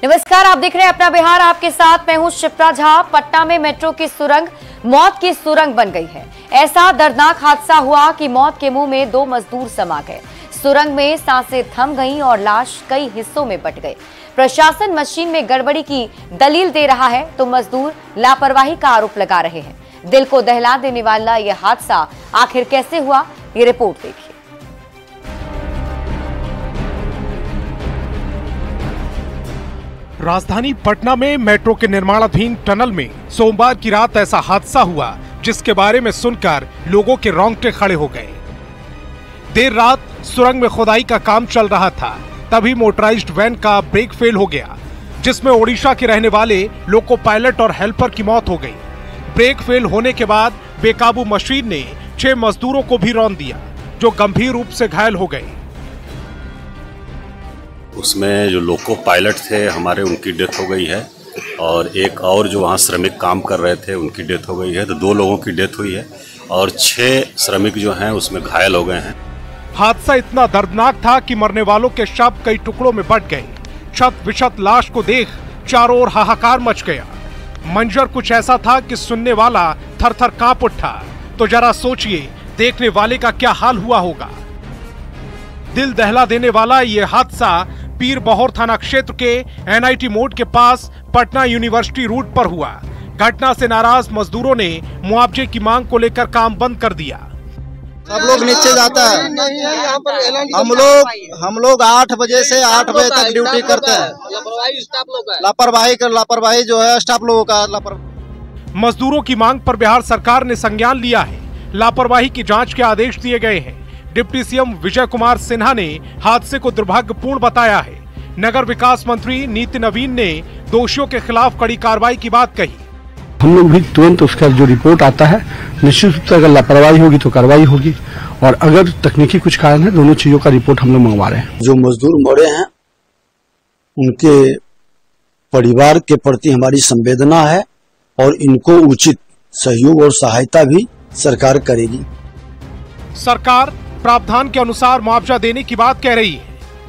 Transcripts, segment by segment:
नमस्कार, आप देख रहे हैं अपना बिहार। आपके साथ मैं हूं शिप्रा झा। पटना में मेट्रो की सुरंग मौत की सुरंग बन गई है। ऐसा दर्दनाक हादसा हुआ कि मौत के मुंह में 2 मजदूर समा गए। सुरंग में सांसें थम गईं और लाश कई हिस्सों में बंट गए। प्रशासन मशीन में गड़बड़ी की दलील दे रहा है तो मजदूर लापरवाही का आरोप लगा रहे हैं। दिल को दहला देने वाला यह हादसा आखिर कैसे हुआ, ये रिपोर्ट देखिए। राजधानी पटना में मेट्रो के निर्माणाधीन टनल में सोमवार की रात ऐसा हादसा हुआ जिसके बारे में सुनकर लोगों के रोंगटे खड़े हो गए। देर रात सुरंग में खुदाई का काम चल रहा था, तभी मोटराइज्ड वैन का ब्रेक फेल हो गया, जिसमें ओडिशा के रहने वाले लोको पायलट और हेल्पर की मौत हो गई। ब्रेक फेल होने के बाद बेकाबू मशीन ने 6 मजदूरों को भी रौंद दिया, जो गंभीर रूप से घायल हो गए। उसमें जो लोको पायलट थे हमारे, उनकी डेथ हो गई है और एक और जो वहाँ श्रमिक काम कर रहे थे उनकी डेथ हो गई है। तो 2 लोगों की डेथ हुई है और 6 श्रमिक जो हैं उसमें घायल हो गए हैं। हादसा इतना दर्दनाक था कि मरने वालों के शव कई टुकड़ों में बंट गए। क्षत विक्षत लाश को देख चारों ओर हाहाकार मच गया। मंजर कुछ ऐसा था कि सुनने वाला थर-थर कांप उठा। तो जरा सोचिए देखने वाले का क्या हाल हुआ होगा। दिल दहला देने वाला ये हादसा पीर बहोर थाना क्षेत्र के NIT मोड़ के पास पटना यूनिवर्सिटी रूट पर हुआ। घटना से नाराज मजदूरों ने मुआवजे की मांग को लेकर काम बंद कर दिया। सब लोग नीचे जाता है। हम लोग 8 बजे से 8 बजे तक ड्यूटी करते हैं। लापरवाही जो है स्टाफ लोगों का लापरवाही। मजदूरों की मांग पर बिहार सरकार ने संज्ञान लिया है। लापरवाही की जांच के आदेश दिए गए हैं। डिप्टी सीएम विजय कुमार सिन्हा ने हादसे को दुर्भाग्यपूर्ण बताया है। नगर विकास मंत्री नितिन नवीन ने दोषियों के खिलाफ कड़ी कार्रवाई की बात कही। हम लोग भी तुरंत उसका जो रिपोर्ट आता है, निश्चित रूप से अगर लापरवाही होगी तो कार्रवाई होगी, और अगर तकनीकी कुछ कारण है, दोनों चीजों का रिपोर्ट हम लोग मंगवा रहे हैं। जो मजदूर मरे हैं उनके परिवार के प्रति हमारी संवेदना है और इनको उचित सहयोग और सहायता भी सरकार करेगी। सरकार प्रावधान के अनुसार मुआवजा देने की बात कह रही है,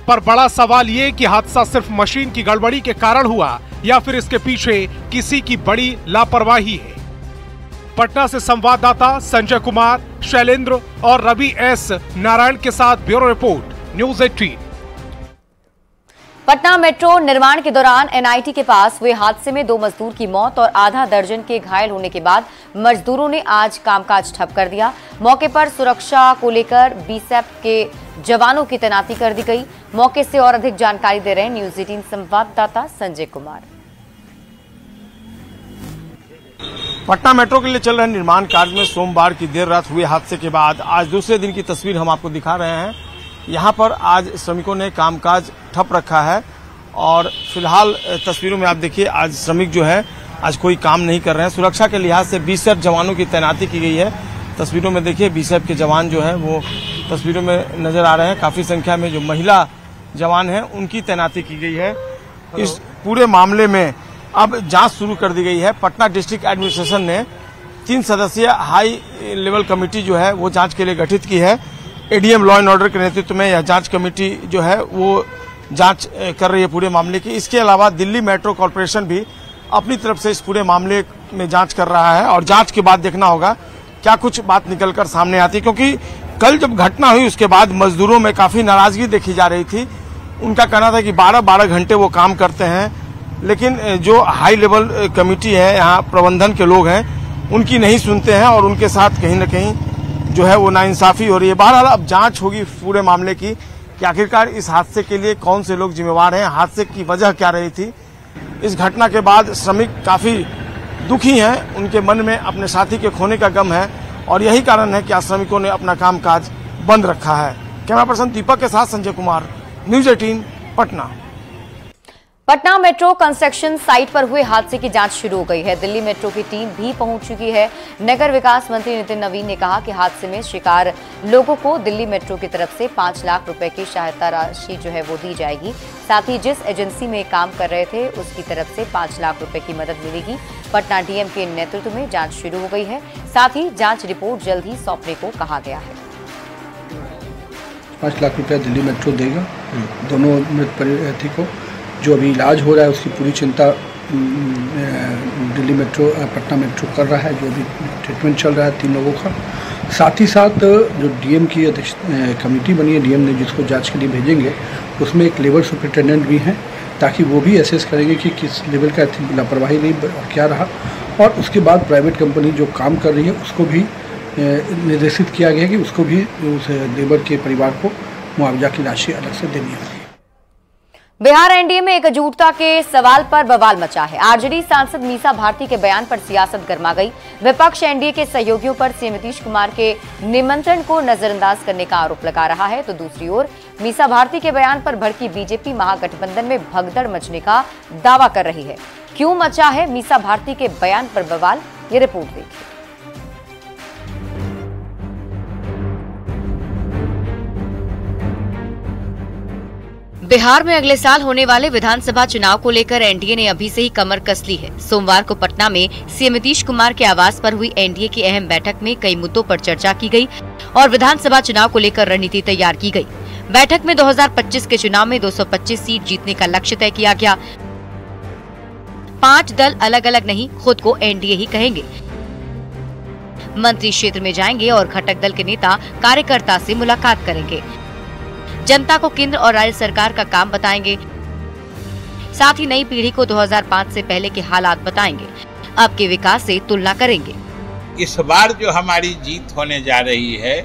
पर बड़ा सवाल ये कि हादसा सिर्फ मशीन की गड़बड़ी के कारण हुआ या फिर इसके पीछे किसी की बड़ी लापरवाही है। पटना से संवाददाता संजय कुमार, शैलेंद्र और रवि S नारायण के साथ bureau report, news 18। Patna metro निर्माण के दौरान NIT के पास हुए हादसे में 2 मजदूर की मौत और आधा दर्जन के घायल होने के बाद मजदूरों ने आज कामकाज ठप कर दिया। मौके पर सुरक्षा को लेकर BSF के जवानों की तैनाती कर दी गई। मौके से और अधिक जानकारी दे रहे हैं न्यूज़ 18 संवाददाता संजय कुमार। पटना मेट्रो के लिए चल रहे निर्माण कार्य में सोमवार की देर रात हुए हादसे के बाद आज दूसरे दिन की तस्वीर हम आपको दिखा रहे हैं। यहाँ पर आज श्रमिकों ने कामकाज ठप रखा है और फिलहाल तस्वीरों में आप देखिए, आज श्रमिक जो है आज कोई काम नहीं कर रहे हैं। सुरक्षा के लिहाज से BSF जवानों की तैनाती की गई है। तस्वीरों में देखिए BSF के जवान जो है वो तस्वीरों में नजर आ रहे हैं। काफी संख्या में जो महिला जवान हैं उनकी तैनाती की गई है। इस पूरे मामले में अब जांच शुरू कर दी गई है। पटना डिस्ट्रिक्ट एडमिनिस्ट्रेशन ने 3 सदस्यीय हाई लेवल कमेटी जो है वो जांच के लिए गठित की है। ADM लॉ एंड ऑर्डर के नेतृत्व में यह जांच कमेटी जो है वो जांच कर रही है पूरे मामले की। इसके अलावा दिल्ली मेट्रो कॉर्पोरेशन भी अपनी तरफ से इस पूरे मामले में जांच कर रहा है और जांच के बाद देखना होगा क्या कुछ बात निकलकर सामने आती है, क्योंकि कल जब घटना हुई उसके बाद मजदूरों में काफी नाराजगी देखी जा रही थी। उनका कहना था कि 12-12 घंटे वो काम करते हैं, लेकिन जो हाई लेवल कमेटी है, यहाँ प्रबंधन के लोग हैं, उनकी नहीं सुनते हैं और उनके साथ कहीं न कहीं जो है वो नाइंसाफी हो रही है। बहरहाल अब जांच होगी पूरे मामले की कि आखिरकार इस हादसे के लिए कौन से लोग जिम्मेवार हैं, हादसे की वजह क्या रही थी। इस घटना के बाद श्रमिक काफी दुखी हैं, उनके मन में अपने साथी के खोने का गम है और यही कारण है कि आज श्रमिकों ने अपना कामकाज बंद रखा है। कैमरा पर्सन दीपक के साथ Sanjay Kumar, news 18 Patna. Patna metro construction site पर हुए हादसे की जांच शुरू हो गई है। दिल्ली मेट्रो की टीम भी पहुंच चुकी है। नगर विकास मंत्री नितिन नवीन ने कहा कि हादसे में शिकार लोगों को दिल्ली मेट्रो की तरफ से 5 लाख रुपए की सहायता राशि जो है वो दी जाएगी। साथ ही जिस एजेंसी में काम कर रहे थे उसकी तरफ से 5 लाख रुपए की मदद मिलेगी। पटना DM के नेतृत्व में जांच शुरू हो गई है। साथ ही जांच रिपोर्ट जल्द ही सौंपने को कहा गया है। 5 लाख रुपया दिल्ली मेट्रो देगा दोनों मृत को, जो अभी इलाज हो रहा है उसकी पूरी चिंता दिल्ली मेट्रो पटना मेट्रो कर रहा है, जो अभी ट्रीटमेंट चल रहा है 3 लोगों का। साथ ही साथ जो डीएम की कमेटी बनी है, डीएम ने जिसको जांच के लिए भेजेंगे, उसमें एक लेबर सुपरिटेंडेंट भी हैं, ताकि वो भी असेस करेंगे कि किस लेवल का लापरवाही नहीं क्या रहा, और उसके बाद प्राइवेट कंपनी जो काम कर रही है उसको भी निर्देशित किया गया है कि उसको भी उस लेबर के परिवार को मुआवजा की राशि अलग से देनी होगी। बिहार एनडीए में एकजुटता के सवाल पर बवाल मचा है। आरजेडी सांसद मीसा भारती के बयान पर सियासत गर्मा गई। विपक्ष एनडीए के सहयोगियों पर सीएम नीतीश कुमार के निमंत्रण को नजरअंदाज करने का आरोप लगा रहा है, तो दूसरी ओर मीसा भारती के बयान पर भड़की बीजेपी महागठबंधन में भगदड़ मचने का दावा कर रही है। क्यों मचा है मीसा भारती के बयान पर बवाल, ये रिपोर्ट देखिए। बिहार में अगले साल होने वाले विधानसभा चुनाव को लेकर एनडीए ने अभी से ही कमर कस ली है। सोमवार को पटना में सीएम नीतीश कुमार के आवास पर हुई एनडीए की अहम बैठक में कई मुद्दों पर चर्चा की गई और विधानसभा चुनाव को लेकर रणनीति तैयार की गई। बैठक में 2025 के चुनाव में 225 सीट जीतने का लक्ष्य तय किया गया। 5 दल अलग अलग नहीं, खुद को एनडीए ही कहेंगे। मंत्री क्षेत्र में जाएंगे और घटक दल के नेता कार्यकर्ता से मुलाकात करेंगे। जनता को केंद्र और राज्य सरकार का काम बताएंगे। साथ ही नई पीढ़ी को 2005 से पहले के हालात बताएंगे। अब के विकास से तुलना करेंगे। इस बार जो हमारी जीत होने जा रही है,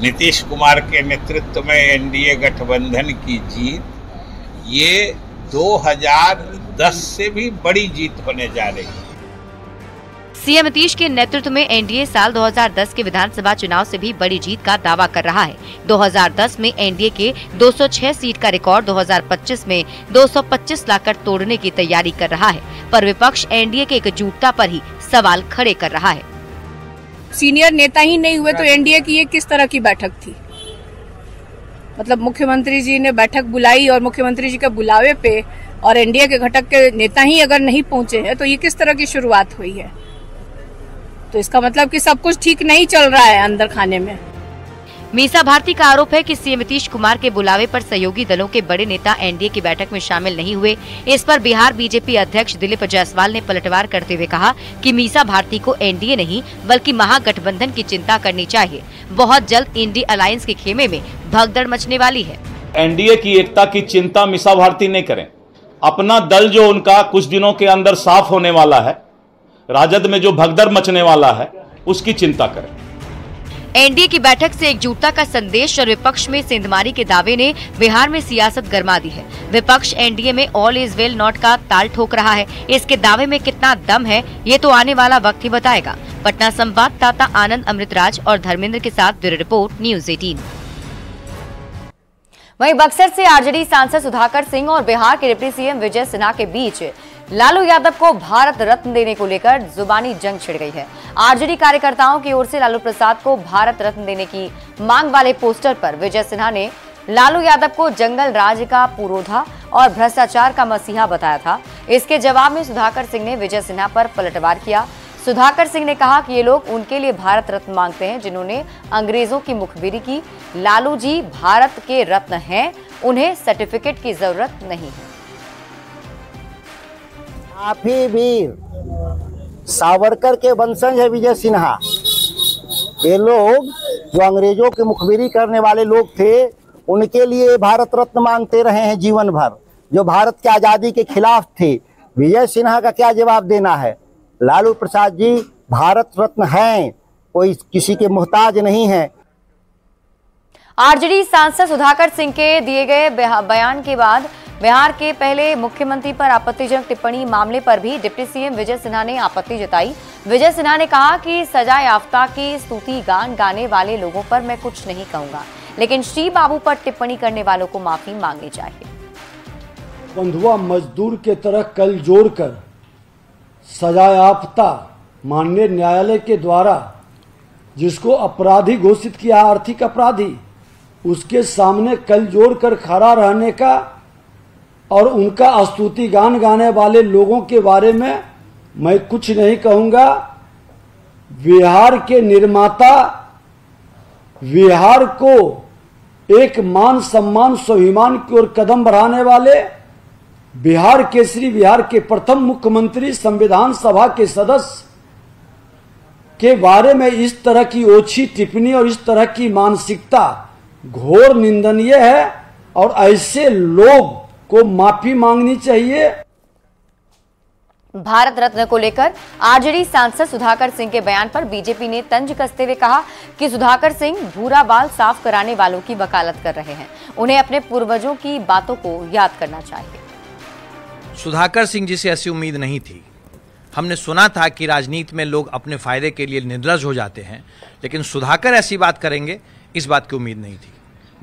नीतीश कुमार के नेतृत्व में एनडीए गठबंधन की जीत, ये 2010 से भी बड़ी जीत होने जा रही है। सीएम नीतीश के नेतृत्व में एनडीए साल 2010 के विधानसभा चुनाव से भी बड़ी जीत का दावा कर रहा है। 2010 में एनडीए के 206 सीट का रिकॉर्ड 2025 में 225 लाकर तोड़ने की तैयारी कर रहा है, पर विपक्ष एनडीए के एकजुटता पर ही सवाल खड़े कर रहा है। सीनियर नेता ही नहीं हुए तो एनडीए की ये किस तरह की बैठक थी? मतलब मुख्यमंत्री जी ने बैठक बुलाई और मुख्यमंत्री जी के बुलावे पे और एनडीए के घटक के नेता ही अगर नहीं पहुंचे हैं तो ये किस तरह की शुरुआत हुई है? तो इसका मतलब कि सब कुछ ठीक नहीं चल रहा है अंदर खाने में। मीसा भारती का आरोप है कि सीएम नीतीश कुमार के बुलावे पर सहयोगी दलों के बड़े नेता एनडीए की बैठक में शामिल नहीं हुए। इस पर बिहार बीजेपी अध्यक्ष दिलीप जायसवाल ने पलटवार करते हुए कहा कि मीसा भारती को एनडीए नहीं बल्कि महागठबंधन की चिंता करनी चाहिए। बहुत जल्द इंडी अलायंस के खेमे में भगदड़ मचने वाली है। एनडीए की एकता की चिंता मीसा भारती नहीं करें। अपना दल जो उनका कुछ दिनों के अंदर साफ होने वाला है, राजद में जो भगदड़ मचने वाला है, उसकी चिंता करें। एनडीए की बैठक से एकजुटता का संदेश और विपक्ष में सेंधमारी के दावे ने बिहार में सियासत गरमा दी है। विपक्ष एनडीए में ऑल इज वेल नॉट का ताल ठोक रहा है। इसके दावे में कितना दम है, ये तो आने वाला वक्त ही बताएगा। पटना संवाददाता आनंद अमृतराज और धर्मेंद्र के साथ ब्यूरो रिपोर्ट न्यूज 18। वहीं बक्सर से आरजेडी सांसद सुधाकर सिंह और बिहार के डिप्टी सीएम विजय सिन्हा के बीच लालू यादव को भारत रत्न देने को लेकर जुबानी जंग छिड़ गई है। आरजेडी कार्यकर्ताओं की ओर से लालू प्रसाद को भारत रत्न देने की मांग वाले पोस्टर पर विजय सिन्हा ने लालू यादव को जंगल राज का पुरोधा और भ्रष्टाचार का मसीहा बताया था। इसके जवाब में सुधाकर सिंह ने विजय सिन्हा पर पलटवार किया। सुधाकर सिंह ने कहा कि ये लोग उनके लिए भारत रत्न मांगते हैं जिन्होंने अंग्रेजों की मुखबिरी की। लालू जी भारत के रत्न हैं, उन्हें सर्टिफिकेट की जरूरत नहीं है। काफी वीर सावरकर के वंशज है विजय सिन्हा। ये लोग जो अंग्रेजों की मुखबिरी करने वाले लोग थे, उनके लिए भारत रत्न मांगते रहे हैं जीवन भर, जो भारत की आजादी के खिलाफ थे। विजय सिन्हा का क्या जवाब देना है? लालू प्रसाद जी भारत रत्न हैं, कोई किसी के मोहताज नहीं है। आरजेडी सांसद सुधाकर सिंह के दिए गए बयान के बाद बिहार के पहले मुख्यमंत्री पर आपत्तिजनक टिप्पणी मामले पर भी डिप्टी सीएम विजय सिन्हा ने आपत्ति जताई। विजय सिन्हा ने कहा कि सजा याफ्ता की स्तुति गान गाने वाले लोगों पर मैं कुछ नहीं कहूंगा, लेकिन श्री बाबू पर टिप्पणी करने वालों को माफी मांगनी चाहिए। बंधुआ मजदूर के तरह कल जोड़कर सजा याफ्ता माननीय न्यायालय के द्वारा जिसको अपराधी घोषित किया, आर्थिक अपराधी, उसके सामने कल जोड़कर खड़ा रहने का और उनका स्तुति गान गाने वाले लोगों के बारे में मैं कुछ नहीं कहूंगा। बिहार के निर्माता, बिहार को एक मान सम्मान स्वाभिमान की ओर कदम बढ़ाने वाले, बिहार केसरी बिहार के प्रथम मुख्यमंत्री संविधान सभा के सदस्य के बारे में इस तरह की ओछी टिप्पणी और इस तरह की मानसिकता घोर निंदनीय है और ऐसे लोग को माफी मांगनी चाहिए। भारत रत्न को लेकर आरजेडी सांसद सुधाकर सिंह के बयान पर बीजेपी ने तंज कसते हुए कहा कि सुधाकर सिंह भूरा बाल साफ कराने वालों की वकालत कर रहे हैं। उन्हें अपने पूर्वजों की बातों को याद करना चाहिए। सुधाकर सिंह जी से ऐसी उम्मीद नहीं थी। हमने सुना था कि राजनीति में लोग अपने फायदे के लिए निर्लज हो जाते हैं, लेकिन सुधाकर ऐसी बात करेंगे इस बात की उम्मीद नहीं थी।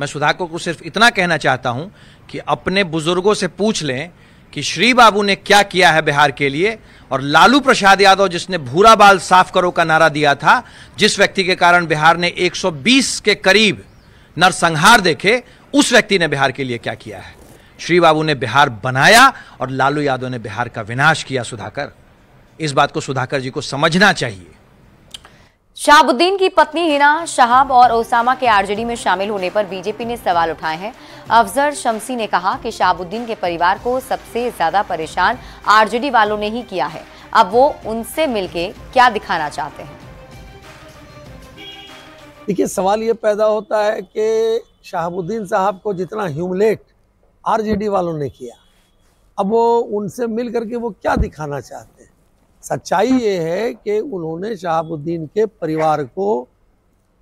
मैं सुधाकर को सिर्फ इतना कहना चाहता हूं कि अपने बुजुर्गों से पूछ लें कि श्री बाबू ने क्या किया है बिहार के लिए, और लालू प्रसाद यादव जिसने भूरा बाल साफ करो का नारा दिया था, जिस व्यक्ति के कारण बिहार ने 120 के करीब नरसंहार देखे, उस व्यक्ति ने बिहार के लिए क्या किया है। श्री बाबू ने बिहार बनाया और लालू यादव ने बिहार का विनाश किया। सुधाकर, इस बात को सुधाकर जी को समझना चाहिए। शहाबुद्दीन की पत्नी हिना शहाब और ओसामा के आरजेडी में शामिल होने पर बीजेपी ने सवाल उठाए हैं। अफजर शमसी ने कहा कि शहाबुद्दीन के परिवार को सबसे ज्यादा परेशान आरजेडी वालों ने ही किया है। अब वो उनसे मिलके क्या दिखाना चाहते हैं। देखिए, सवाल ये पैदा होता है कि शहाबुद्दीन साहब को जितना ह्यूमिलेट आरजेडी वालों ने किया, अब वो उनसे मिल करके वो क्या दिखाना चाहते हैं। सच्चाई ये है कि उन्होंने शहाबुद्दीन के परिवार को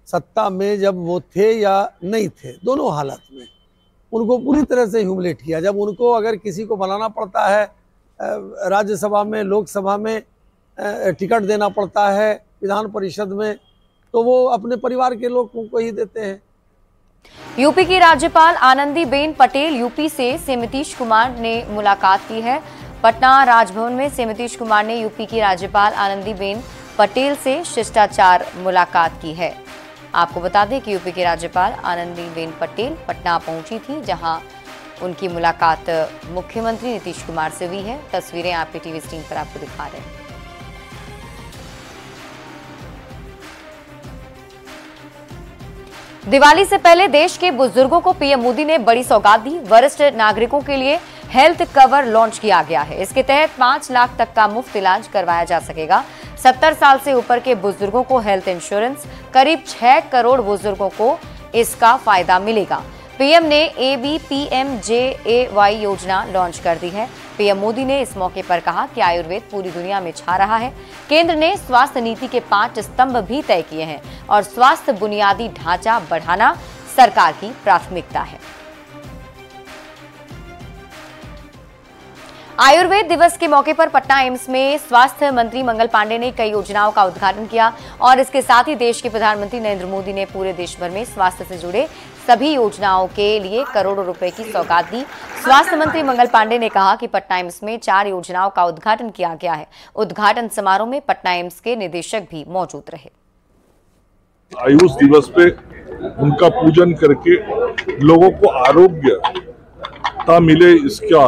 सत्ता में जब वो थे या नहीं थे, दोनों हालत में उनको पूरी तरह से ह्यूमिलेट किया। जब उनको अगर किसी को बनाना पड़ता है राज्यसभा में, लोकसभा में टिकट देना पड़ता है, विधान परिषद में, तो वो अपने परिवार के लोगों को ही देते हैं। यूपी की राज्यपाल आनंदीबेन पटेल यूपी से नीतीश कुमार ने मुलाकात की है। पटना राजभवन में नीतीश कुमार ने यूपी की राज्यपाल आनंदीबेन पटेल से शिष्टाचार मुलाकात की है। आपको बता दें कि यूपी की राज्यपाल आनंदीबेन पटेल पटना पहुंची थी, जहां उनकी मुलाकात मुख्यमंत्री नीतीश कुमार से हुई है। तस्वीरें आपके टीवी स्क्रीन पर आपको दिखा रहे हैं। दिवाली से पहले देश के बुजुर्गों को पीएम मोदी ने बड़ी सौगात दी। वरिष्ठ नागरिकों के लिए हेल्थ कवर लॉन्च किया गया है। इसके तहत 5 लाख तक का मुफ्त इलाज करवाया जा सकेगा। 70 साल से ऊपर के बुजुर्गों को हेल्थ इंश्योरेंस, करीब 6 करोड़ बुजुर्गों को इसका फायदा मिलेगा। पीएम ने ABPMJAY योजना लॉन्च कर दी है। पीएम मोदी ने इस मौके पर कहा कि आयुर्वेद पूरी दुनिया में छा रहा है। केंद्र ने स्वास्थ्य नीति के 5 स्तंभ भी तय किए हैं और स्वास्थ्य बुनियादी ढांचा बढ़ाना सरकार की प्राथमिकता है। आयुर्वेद दिवस के मौके पर पटना एम्स में स्वास्थ्य मंत्री मंगल पांडे ने कई योजनाओं का उद्घाटन किया और इसके साथ ही देश के प्रधानमंत्री नरेंद्र मोदी ने पूरे देश भर में स्वास्थ्य से जुड़े सभी योजनाओं के लिए करोड़ों रुपए की सौगात दी। स्वास्थ्य मंत्री मंगल पांडे ने कहा कि पटना एम्स में 4 योजनाओं का उद्घाटन किया गया है। उद्घाटन समारोह में पटना एम्स के निदेशक भी मौजूद रहे। आयुष दिवस पे उनका पूजन करके लोगों को आरोग्यता मिले, इसका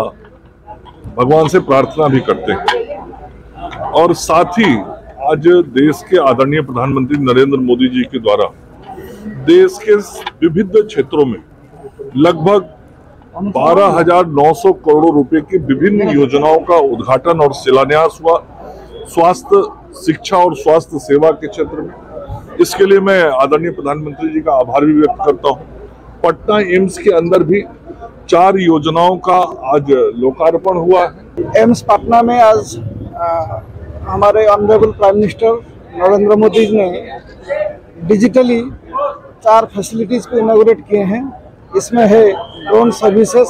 भगवान से प्रार्थना भी करते हैं। और साथ ही आज देश के आदरणीय प्रधानमंत्री नरेंद्र मोदी जी के द्वारा देश के विविध क्षेत्रों में लगभग 12,900 करोड़ रुपए की विभिन्न योजनाओं का उद्घाटन और शिलान्यास हुआ स्वास्थ्य, शिक्षा और स्वास्थ्य सेवा के क्षेत्र में। इसके लिए मैं आदरणीय प्रधानमंत्री जी का आभार भी व्यक्त करता हूं। पटना एम्स के अंदर भी 4 योजनाओं का आज लोकार्पण हुआ है। एम्स पटना में आज हमारे honourable prime minister Narendra Modi ने डिजिटली 4 फैसिलिटीज को इनॉग्रेट किए हैं। इसमें है ड्रोन सर्विसेज।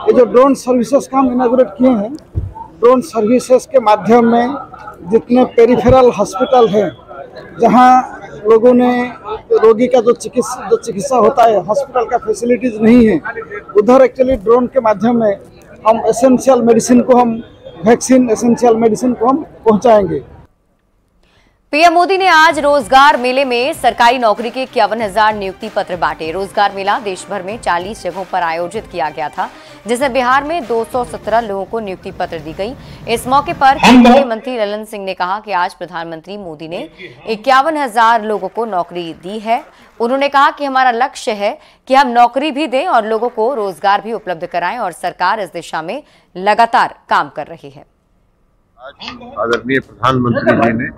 ये जो ड्रोन सर्विसेज का हम इनॉग्रेट किए हैं, ड्रोन सर्विसेज के माध्यम में जितने पेरिफेरल हॉस्पिटल हैं, जहां लोगों ने रोगी का जो चिकित्सा होता है, हॉस्पिटल का फैसिलिटीज नहीं है, उधर एक्चुअली ड्रोन के माध्यम में हम एसेंशियल मेडिसिन को हम वैक्सीन, एसेंशियल मेडिसिन को हम पहुंचाएंगे। पीएम मोदी ने आज रोजगार मेले में सरकारी नौकरी के 51,000 नियुक्ति पत्र बांटे। रोजगार मेला देश भर में 40 जगहों पर आयोजित किया गया था, जिसमें बिहार में 217 लोगों को नियुक्ति पत्र दी गई। इस मौके पर केंद्रीय मंत्री ललन सिंह ने कहा कि आज प्रधानमंत्री मोदी ने 51,000 लोगों को नौकरी दी है। उन्होंने कहा कि हमारा लक्ष्य है कि हम नौकरी भी दें और लोगों को रोजगार भी उपलब्ध कराएं और सरकार इस दिशा में लगातार काम कर रही है। आदरणीय प्रधानमंत्री जी ने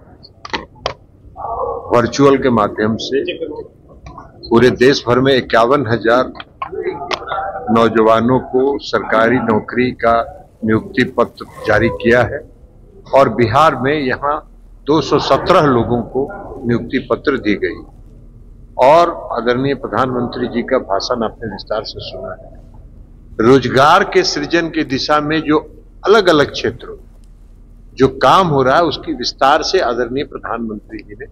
वर्चुअल के माध्यम से पूरे देश भर में 51,000 नौजवानों को सरकारी नौकरी का नियुक्ति पत्र जारी किया है और बिहार में यहाँ 217 लोगों को नियुक्ति पत्र दी गई। और आदरणीय प्रधानमंत्री जी का भाषण आपने विस्तार से सुना है। रोजगार के सृजन की दिशा में जो अलग अलग क्षेत्रों जो काम हो रहा है उसकी विस्तार से आदरणीय प्रधानमंत्री जी ने